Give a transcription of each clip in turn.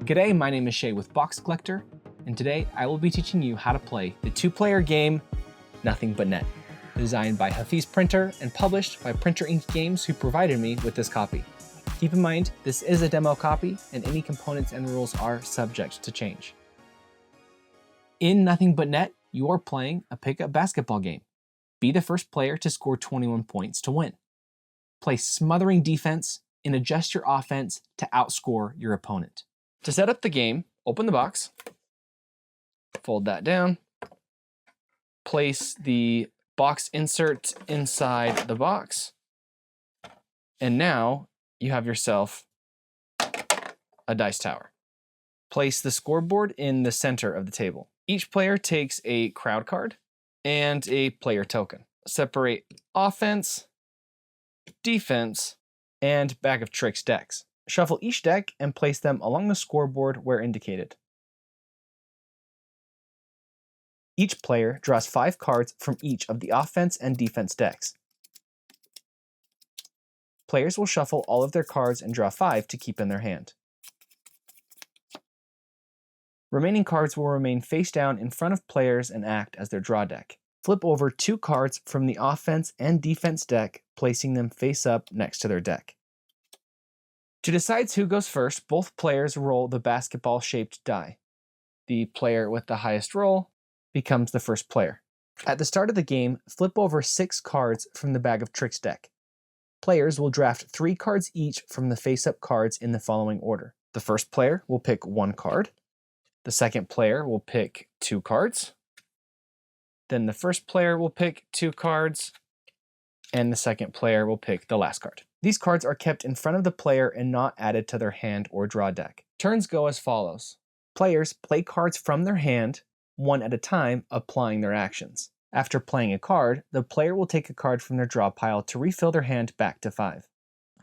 G'day, my name is Shay with Box Collector, and today I will be teaching you how to play the two-player game, Nothing But Net, designed by Hafiz Printer and published by Printer Ink Games, who provided me with this copy. Keep in mind, this is a demo copy, and any components and rules are subject to change. In Nothing But Net, you are playing a pickup basketball game. Be the first player to score 21 points to win. Play smothering defense and adjust your offense to outscore your opponent. To set up the game, open the box, fold that down, place the box insert inside the box, and now you have yourself a dice tower. Place the scoreboard in the center of the table. Each player takes a crowd card and a player token. Separate offense, defense, and bag of tricks decks. Shuffle each deck and place them along the scoreboard where indicated. Each player draws 5 cards from each of the offense and defense decks. Players will shuffle all of their cards and draw 5 to keep in their hand. Remaining cards will remain face down in front of players and act as their draw deck. Flip over 2 cards from the offense and defense deck, placing them face up next to their deck. To decide who goes first, both players roll the basketball-shaped die. The player with the highest roll becomes the first player. At the start of the game, flip over 6 cards from the bag of tricks deck. Players will draft 3 cards each from the face-up cards in the following order. The first player will pick 1 card. The second player will pick 2 cards. Then the first player will pick 2 cards. And the second player will pick the last card. These cards are kept in front of the player and not added to their hand or draw deck. Turns go as follows. Players play cards from their hand, one at a time, applying their actions. After playing a card, the player will take a card from their draw pile to refill their hand back to 5.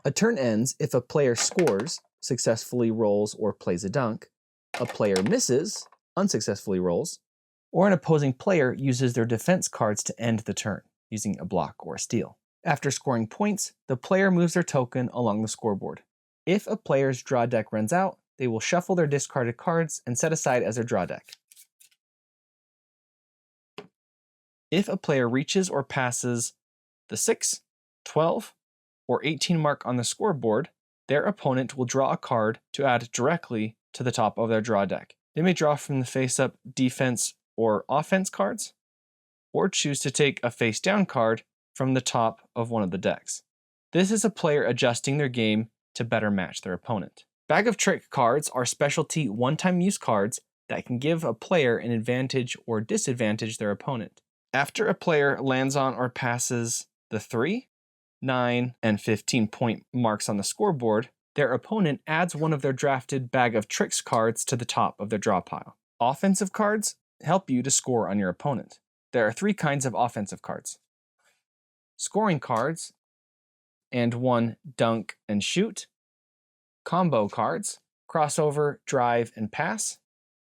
A turn ends if a player scores, successfully rolls, or plays a dunk, a player misses, unsuccessfully rolls, or an opposing player uses their defense cards to end the turn, using a block or a steal. After scoring points, the player moves their token along the scoreboard. If a player's draw deck runs out, they will shuffle their discarded cards and set aside as their draw deck. If a player reaches or passes the 6, 12, or 18 mark on the scoreboard, their opponent will draw a card to add directly to the top of their draw deck. They may draw from the face-up defense or offense cards, or choose to take a face-down card from the top of one of the decks. This is a player adjusting their game to better match their opponent. Bag of trick cards are specialty one-time use cards that can give a player an advantage or disadvantage their opponent. After a player lands on or passes the 3, 9, and 15 point marks on the scoreboard, their opponent adds one of their drafted bag of tricks cards to the top of their draw pile. Offensive cards help you to score on your opponent. There are 3 kinds of offensive cards: scoring cards and 1 dunk and shoot, combo cards, crossover, drive, and pass,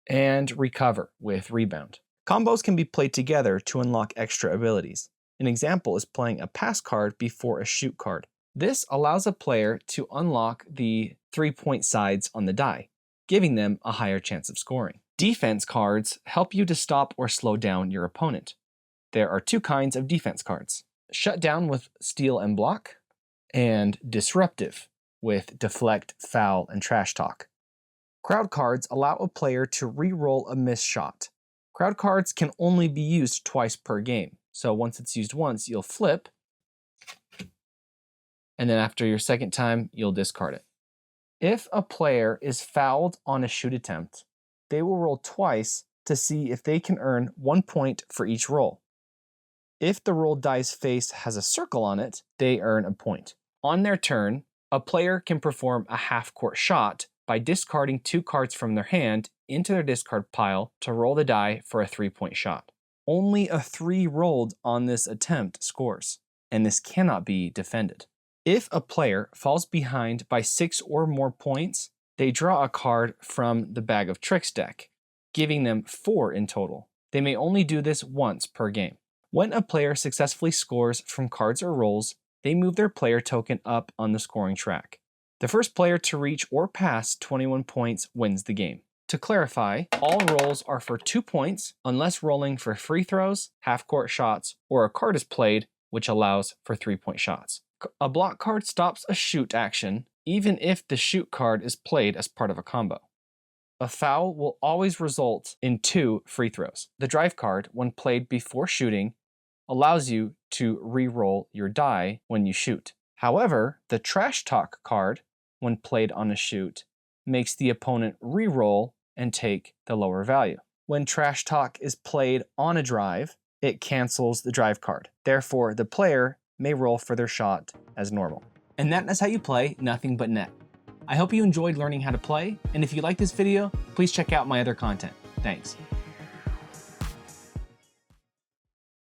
and recover with rebound. Combos can be played together to unlock extra abilities. An example is playing a pass card before a shoot card. This allows a player to unlock the 3-point sides on the die, giving them a higher chance of scoring. Defense cards help you to stop or slow down your opponent. There are 2 kinds of defense cards: shut down with steal and block, and disruptive with deflect, foul, and trash talk. Crowd cards allow a player to re-roll a missed shot. Crowd cards can only be used twice per game, so once it's used once, you'll flip, and then after your second time, you'll discard it. If a player is fouled on a shoot attempt, they will roll twice to see if they can earn 1 point for each roll. If the rolled dice face has a circle on it, they earn a point. On their turn, a player can perform a half-court shot by discarding 2 cards from their hand into their discard pile to roll the die for a 3-point shot. Only a 3 rolled on this attempt scores, and this cannot be defended. If a player falls behind by 6 or more points, they draw a card from the bag of tricks deck, giving them 4 in total. They may only do this once per game. When a player successfully scores from cards or rolls, they move their player token up on the scoring track. The first player to reach or pass 21 points wins the game. To clarify, all rolls are for 2 points unless rolling for free throws, half-court shots, or a card is played, which allows for 3-point shots. A block card stops a shoot action, even if the shoot card is played as part of a combo. A foul will always result in 2 free throws. The drive card, when played before shooting, allows you to re-roll your die when you shoot. However, the trash talk card, when played on a shoot, makes the opponent re-roll and take the lower value. When trash talk is played on a drive, it cancels the drive card. Therefore, the player may roll for their shot as normal. And that is how you play Nothing But Net. I hope you enjoyed learning how to play, and if you like this video, please check out my other content. Thanks.